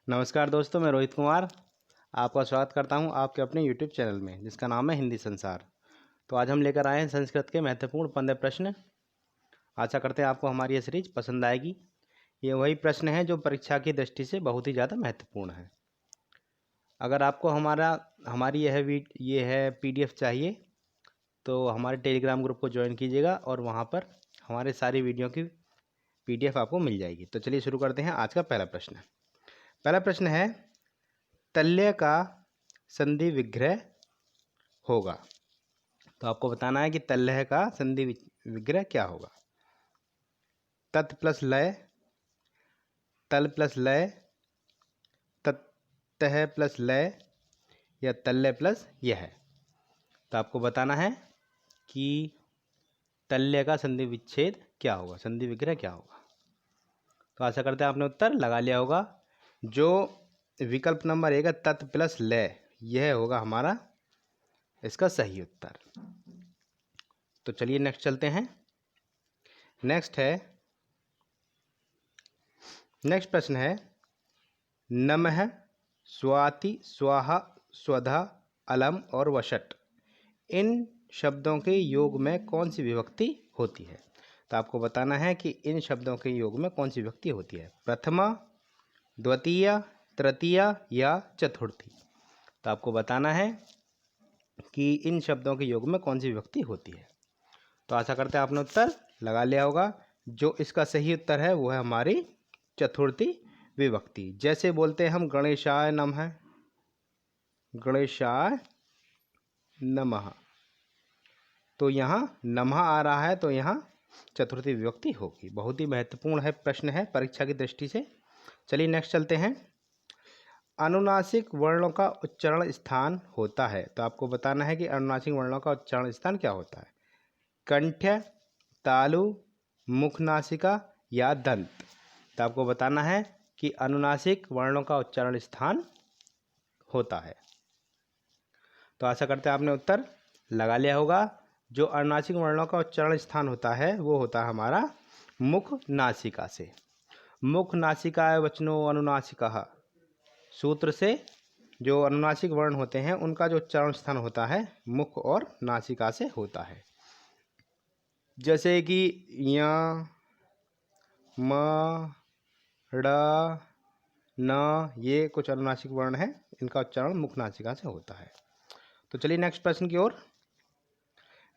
नमस्कार दोस्तों, मैं रोहित कुमार आपका स्वागत करता हूं आपके अपने यूट्यूब चैनल में जिसका नाम है हिंदी संसार। तो आज हम लेकर आए हैं संस्कृत के महत्वपूर्ण 15 प्रश्न। आशा करते हैं आपको हमारी ये सीरीज पसंद आएगी। ये वही प्रश्न हैं जो परीक्षा की दृष्टि से बहुत ही ज़्यादा महत्वपूर्ण है। अगर आपको हमारी यह PDF चाहिए तो हमारे टेलीग्राम ग्रुप को ज्वाइन कीजिएगा और वहाँ पर हमारे सारी वीडियो की PDF आपको मिल जाएगी। तो चलिए शुरू करते हैं आज का पहला प्रश्न। पहला प्रश्न है, तल्य का संधि विग्रह होगा। तो आपको बताना है कि तल्य का संधि विग्रह क्या होगा। तत् प्लस लय, तल प्लस लय, तत्तः प्लस लय या तल्य प्लस यह। तो आपको बताना है कि तल्य का संधि विच्छेद क्या होगा, संधि विग्रह क्या होगा। तो आशा करते हैं आपने उत्तर लगा लिया होगा। जो विकल्प नंबर 1 है तत् प्लस लय, यह होगा हमारा इसका सही उत्तर। तो चलिए नेक्स्ट चलते हैं। नेक्स्ट प्रश्न है, नमः, स्वाति, स्वाहा, स्वधा, अलम और वषट, इन शब्दों के योग में कौन सी विभक्ति होती है। तो आपको बताना है कि इन शब्दों के योग में कौन सी विभक्ति होती है, प्रथमा, द्वितीया, तृतीया या चतुर्थी। तो आपको बताना है कि इन शब्दों के योग में कौन सी विभक्ति होती है। तो आशा करते हैं आपने उत्तर लगा लिया होगा। जो इसका सही उत्तर है वो है हमारी चतुर्थी विभक्ति। जैसे बोलते हैं हम गणेशाय नमः, गणेशाय नमः, तो यहाँ नमः आ रहा है तो यहाँ चतुर्थी विभक्ति होगी। बहुत ही महत्वपूर्ण है प्रश्न है परीक्षा की दृष्टि से। चलिए नेक्स्ट चलते हैं। अनुनासिक वर्णों का उच्चारण स्थान होता है। तो आपको बताना है कि अनुनासिक वर्णों का उच्चारण स्थान क्या होता है, कंठ, तालु, मुखनासिका या दंत। तो आपको बताना है कि अनुनासिक वर्णों का उच्चारण स्थान होता है। तो आशा करते हैं आपने उत्तर लगा लिया होगा। जो अनुनासिक वर्णों का उच्चारण स्थान होता है वो होता है हमारा मुख नासिका से। मुख नासिकाय वचनो अनुनासिका सूत्र से जो अनुनासिक वर्ण होते हैं उनका जो उच्चारण स्थान होता है मुख और नासिका से होता है। जैसे कि य, म, ड़, न, ये कुछ अनुनासिक वर्ण हैं, इनका उच्चारण मुख नासिका से होता है। तो चलिए नेक्स्ट प्रश्न की ओर।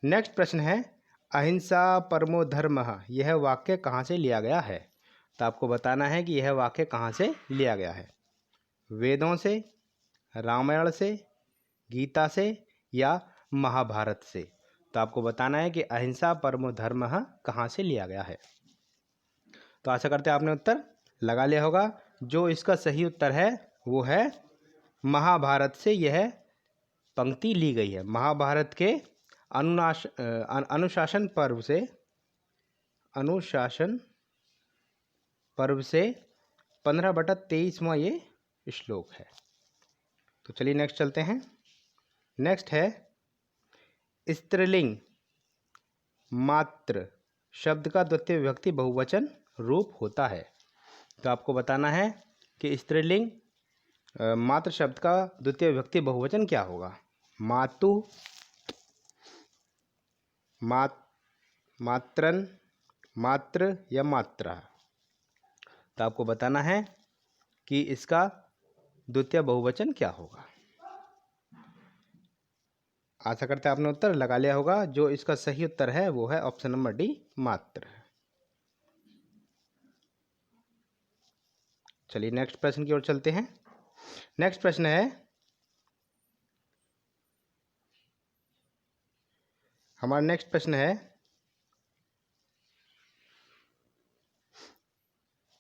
नेक्स्ट प्रश्न है, अहिंसा परमो धर्मः, यह वाक्य कहाँ से लिया गया है। तो आपको बताना है कि यह वाक्य कहाँ से लिया गया है, वेदों से, रामायण से, गीता से या महाभारत से। तो आपको बताना है कि अहिंसा परमो धर्मः कहाँ से लिया गया है। तो आशा करते हैं आपने उत्तर लगा लिया होगा। जो इसका सही उत्तर है वो है महाभारत से यह पंक्ति ली गई है। महाभारत के अनुशासन पर्व से 15/23वां ये श्लोक है। तो चलिए नेक्स्ट चलते हैं। नेक्स्ट है, स्त्रीलिंग मात्र शब्द का द्वितीय विभक्ति बहुवचन रूप होता है। तो आपको बताना है कि स्त्रीलिंग मात्र शब्द का द्वितीय विभक्ति बहुवचन क्या होगा, मातु, मात्रन, मात्र या मात्रा। तो आपको बताना है कि इसका द्वितीय बहुवचन क्या होगा। आशा करते हैं आपने उत्तर लगा लिया होगा। जो इसका सही उत्तर है वो है ऑप्शन नंबर डी, मात्र। चलिए नेक्स्ट प्रश्न की ओर चलते हैं। नेक्स्ट प्रश्न है, हमारा नेक्स्ट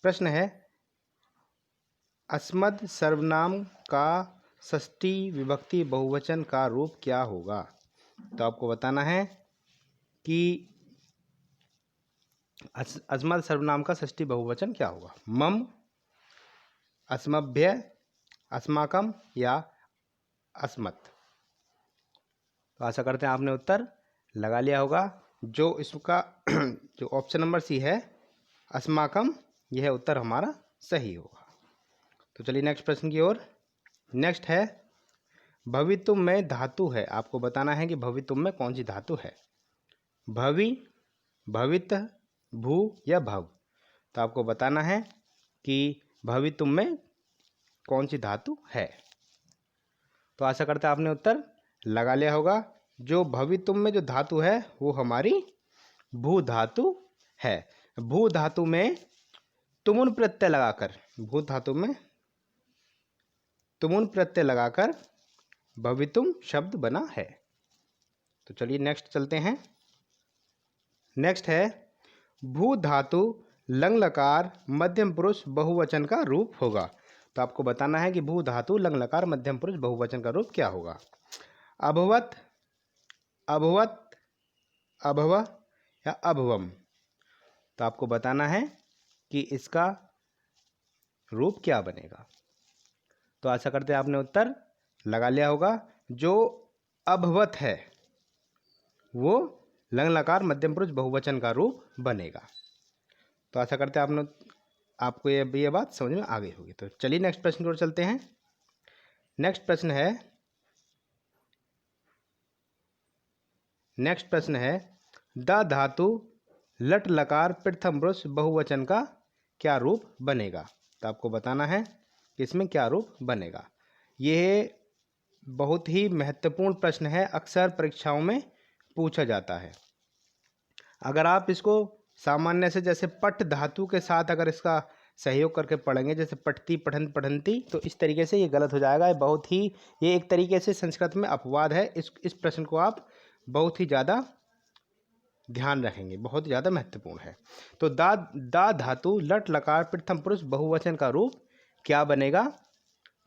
प्रश्न है अस्मद सर्वनाम का षष्ठी विभक्ति बहुवचन का रूप क्या होगा। तो आपको बताना है कि अस्मद सर्वनाम का षष्ठी बहुवचन क्या होगा, मम, अस्मभ्य, अस्माकम या अस्मत्। तो आशा करते हैं आपने उत्तर लगा लिया होगा। जो इसका जो ऑप्शन नंबर सी है अस्माकम, यह उत्तर हमारा सही होगा। तो चलिए नेक्स्ट प्रश्न की ओर। नेक्स्ट है भवितुम में धातु है, आपको बताना है कि भवितुम में कौन सी धातु है। भवि, भवित, भू या भव। तो आपको बताना है कि भवितुम में कौन सी धातु है। तो आशा करते हैं आपने उत्तर लगा लिया होगा। जो भवितुम में जो धातु है वो हमारी भू धातु है। भू धातु में तुमुन प्रत्यय लगाकर, भू धातु में तुमुन प्रत्यय लगाकर भवितुम शब्द बना है। तो चलिए नेक्स्ट चलते हैं। नेक्स्ट है भू धातु लंग लकार मध्यम पुरुष बहुवचन का रूप होगा। तो आपको बताना है कि भू धातु लंग लकार मध्यम पुरुष बहुवचन का रूप क्या होगा। अभवत, अभवत, अभव या अभवम। तो आपको बताना है कि इसका रूप क्या बनेगा। तो आशा करते हैं आपने उत्तर लगा लिया होगा। जो अभवत है वो लंग लकार मध्यम पुरुष बहुवचन का रूप बनेगा। तो आशा करते हैं आपको ये बात समझ में आ गई होगी। तो चलिए नेक्स्ट प्रश्न की ओर चलते हैं। नेक्स्ट प्रश्न है द धातु लट लकार प्रथम पुरुष बहुवचन का क्या रूप बनेगा। तो आपको बताना है कि इसमें क्या रूप बनेगा। यह बहुत ही महत्वपूर्ण प्रश्न है, अक्सर परीक्षाओं में पूछा जाता है। अगर आप इसको सामान्य से जैसे पट धातु के साथ अगर इसका सहयोग करके पढ़ेंगे, जैसे पठती, पठन, पठंती, तो इस तरीके से ये गलत हो जाएगा। ये एक तरीके से संस्कृत में अपवाद है। इस प्रश्न को आप बहुत ही ज़्यादा ध्यान रखेंगे, बहुत ही ज़्यादा महत्वपूर्ण है। तो दा धातु लट लकार प्रथम पुरुष बहुवचन का रूप क्या बनेगा।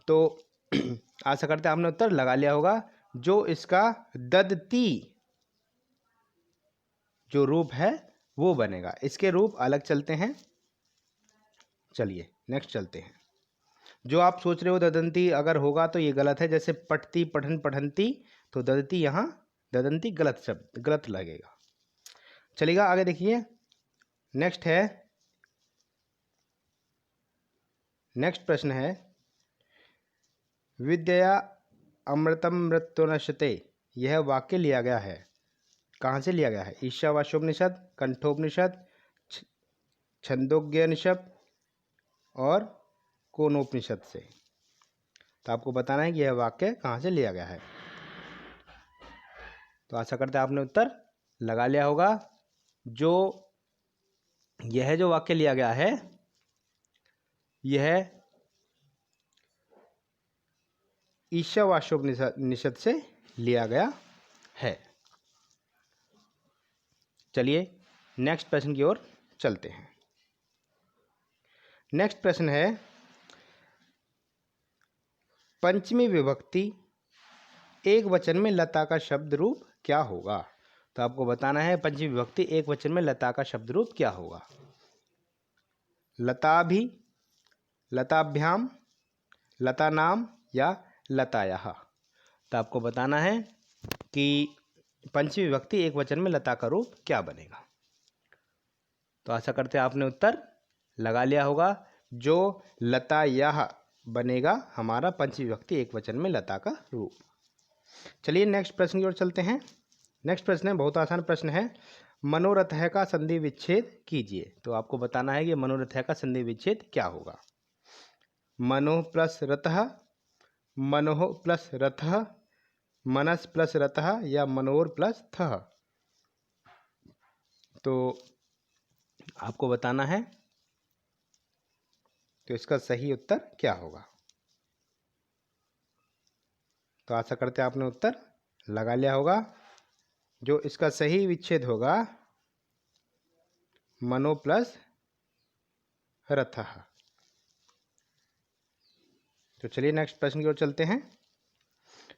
तो आशा करते हैं आपने उत्तर लगा लिया होगा। जो इसका ददती जो रूप है वो बनेगा। इसके रूप अलग चलते हैं। चलिए नेक्स्ट चलते हैं। जो आप सोच रहे हो ददंती अगर होगा तो ये गलत है। जैसे पठती, पठन, पठंती, तो ददती यहाँ ददंती गलत शब्द, गलत लगेगा। चलिएगा आगे देखिए। नेक्स्ट प्रश्न है विद्या अमृतम मृत्युनश्यते। यह वाक्य लिया गया है, कहाँ से लिया गया है। ईशावास्योपनिषद, कंठोपनिषद, छंदोग्योपनिषद और कोनोपनिषद से। तो आपको बताना है कि यह वाक्य कहाँ से लिया गया है। तो आशा करते हैं आपने उत्तर लगा लिया होगा। यह जो वाक्य लिया गया है यह ईशावास्योपनिषद से लिया गया है। चलिए नेक्स्ट प्रश्न की ओर चलते हैं। नेक्स्ट प्रश्न है पंचमी विभक्ति एक वचन में लता का शब्द रूप क्या होगा। तो आपको बताना है पंचमी विभक्ति एक वचन में लता का शब्द रूप क्या होगा। लताभि, लताभ्याम, लता नाम या लतायः। तो आपको बताना है कि पंचमी विभक्ति एक वचन में लता का रूप क्या बनेगा। तो आशा करते हैं आपने उत्तर लगा लिया होगा। जो लतायः बनेगा हमारा पंचमी विभक्ति एक वचन में लता का रूप। चलिए नेक्स्ट प्रश्न की ओर चलते हैं। नेक्स्ट प्रश्न है बहुत आसान प्रश्न है, मनोरथः का संधि विच्छेद कीजिए। तो आपको बताना है कि मनोरथः का संधि विच्छेद क्या होगा। मनो प्लस रथः, मनोह प्लस रथः, मनस प्लस रथः या मनोर प्लस थः। तो आपको बताना है तो इसका सही उत्तर क्या होगा। तो आशा करते हैं आपने उत्तर लगा लिया होगा। जो इसका सही विच्छेद होगा मनो प्लस रथः। तो चलिए नेक्स्ट प्रश्न की ओर चलते हैं।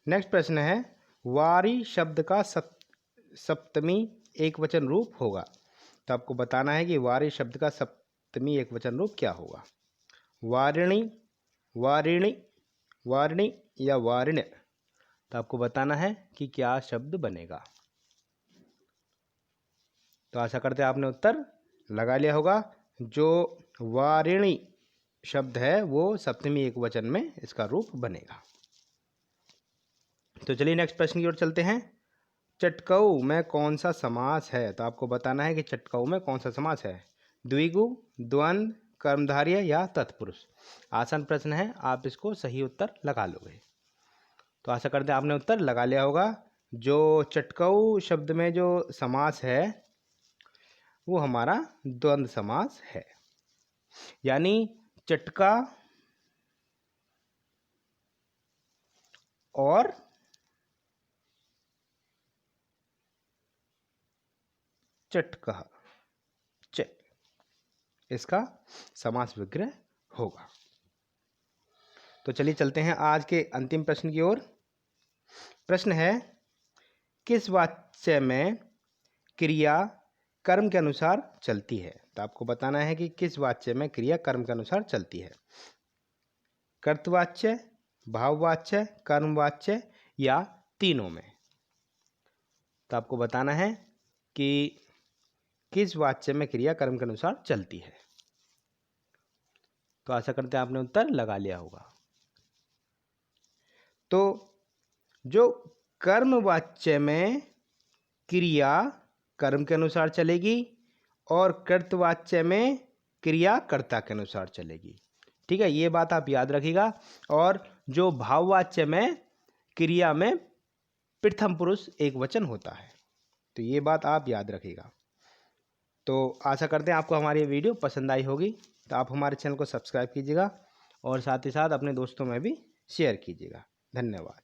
नेक्स्ट प्रश्न है वारी शब्द का सप्तमी एक वचन रूप होगा। तो आपको बताना है कि वारी शब्द का सप्तमी एक वचन रूप क्या होगा। वारिणी, वारिणी, वारिणी या वारिण्य। तो आपको बताना है कि क्या शब्द बनेगा। तो आशा करते हैं आपने उत्तर लगा लिया होगा। जो वारिणी शब्द है वो सप्तमी एकवचन में इसका रूप बनेगा। तो चलिए नेक्स्ट प्रश्न की ओर चलते हैं। चटकऊ में कौन सा समास है? तो आपको बताना है कि चटकऊ में कौन सा समास है। द्विगु, द्वंद्व, कर्मधारय या तत्पुरुष। आसान प्रश्न है, आप इसको सही उत्तर लगा लोगे। तो आशा करते हैं आपने उत्तर लगा लिया होगा। जो चटकऊ शब्द में जो समास है वो हमारा द्वंद्व समास है, यानी चटका और चटकह इसका समास विग्रह होगा। तो चलिए चलते हैं आज के अंतिम प्रश्न की ओर। प्रश्न है, किस वाच्य में क्रिया कर्म के अनुसार चलती है? तो आपको बताना है कि किस वाच्य में क्रिया कर्म के अनुसार चलती है। कर्तवाच्य, भाववाच्य, कर्मवाच्य या तीनों में। तो आपको बताना है कि किस वाच्य में क्रिया कर्म के अनुसार चलती है। तो आशा करते हैं आपने उत्तर लगा लिया होगा। तो जो कर्मवाच्य में क्रिया कर्म के अनुसार चलेगी और कर्तवाच्य में क्रिया कर्ता के अनुसार चलेगी। ठीक है, ये बात आप याद रखिएगा। और जो भाववाच्य में क्रिया में प्रथम पुरुष एकवचन होता है, तो ये बात आप याद रखिएगा। तो आशा करते हैं आपको हमारी वीडियो पसंद आई होगी। तो आप हमारे चैनल को सब्सक्राइब कीजिएगा और साथ ही साथ अपने दोस्तों में भी शेयर कीजिएगा। धन्यवाद।